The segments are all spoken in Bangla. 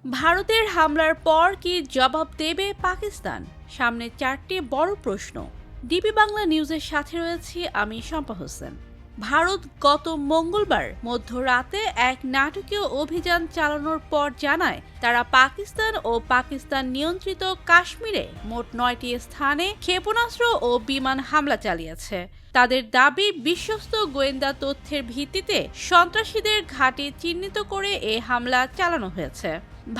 ভারতের হামলার পর কি জবাব দেবে পাকিস্তান? সামনে চারটি বড় প্রশ্ন। ডিবি বাংলা নিউজের সাথে রয়েছি আমি শম্পা হোসেন। ভারত গত মঙ্গলবার মধ্যরাতে এক নাটকীয় অভিযান চালানোর পর জানায় তারা পাকিস্তান ও পাকিস্তান নিয়ন্ত্রিত কাশ্মীরে মোট ৯টি স্থানে ক্ষেপণাস্ত্র ও বিমান হামলা চালিয়েছে। তাদের দাবি, বিশ্বস্ত গোয়েন্দা তথ্যের ভিত্তিতে সন্ত্রাসীদের ঘাঁটি চিহ্নিত করে এই হামলা চালানো হয়েছে।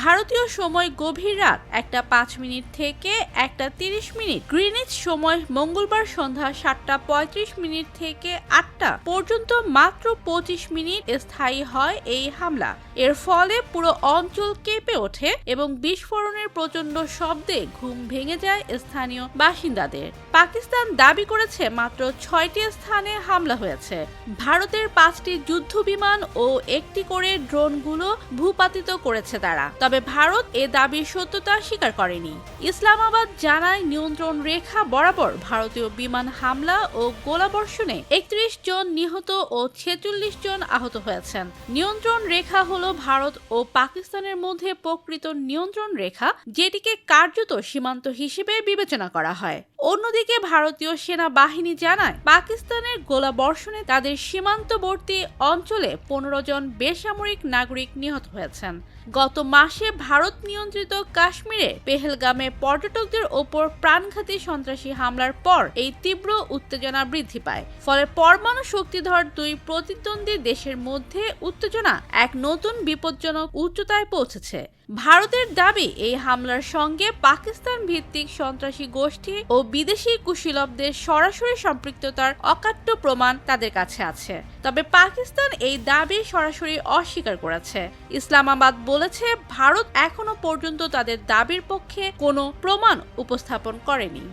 ভারতীয় সময় গভীর রাত ১টা ৫ মিনিট থেকে ১টা ৩০ মিনিট গ্রিনিচ সময় মঙ্গলবার সন্ধ্যা ৭টা ৩৫ মিনিট থেকে ৮টা পর্যন্ত মাত্র ২৫ মিনিট স্থায়ী হয় এই হামলা। এর ফলে পুরো অঞ্চল কেঁপে ওঠে এবং বিস্ফোরণের প্রচণ্ড শব্দে ঘুম ভেঙে যায় স্থানীয় বাসিন্দাদের। পাকিস্তান দাবি করেছে মাত্র ৬টি স্থানে হামলা হয়েছে। ভারতের ৫টি যুদ্ধ বিমান ও একটি করে ড্রোনগুলো ভূপাতিত করেছে তারা। তবে ভারত এ দাবির সত্যতা স্বীকার করেনি। ইসলামাবাদ জানায় নিয়ন্ত্রণ রেখা বরাবর ভারতীয় বিমান হামলা ও গোলাবর্ষণে ৩১ জন নিহত ও ৪৬ জন আহত হয়েছেন। নিয়ন্ত্রণ রেখা হলো ভারত ও পাকিস্তানের মধ্যে প্রকৃত নিয়ন্ত্রণ রেখা, যেটিকে কার্যত সীমান্ত হিসেবে বিবেচনা করা হয়। অন্যদিকে ভারতীয় সেনাবাহিনী জানায় পাকিস্তানের গোলাবর্ষণে তাদের সীমান্তবর্তী অঞ্চলে ১৫ জন বেসামরিক নাগরিক নিহত হয়েছেন। গত মাসে ভারত নিয়ন্ত্রিত কাশ্মীরে পেহেলগামে পর্যটকদের ওপর প্রাণঘাতী সন্ত্রাসী হামলার পর এই তীব্র উত্তেজনা বৃদ্ধি পায়। ফলে পরমাণু শক্তিধর দুই প্রতিদ্বন্দ্বী দেশের মধ্যে উত্তেজনা এক নতুন বিপজ্জনক উচ্চতায় পৌঁছেছে। ভারতের দাবি, এই হামলার সঙ্গে পাকিস্তান ভিত্তিক সন্ত্রাসী গোষ্ঠী ও বিদেশি কুশীলবদের সরাসরি সম্পৃক্ততার অকাট্য প্রমাণ তাদের কাছে আছে। তবে পাকিস্তান এই দাবি সরাসরি অস্বীকার করেছে। ইসলামাবাদ বলেছে ভারত এখনো পর্যন্ত তাদের দাবির পক্ষে কোনো প্রমাণ উপস্থাপন করেনি।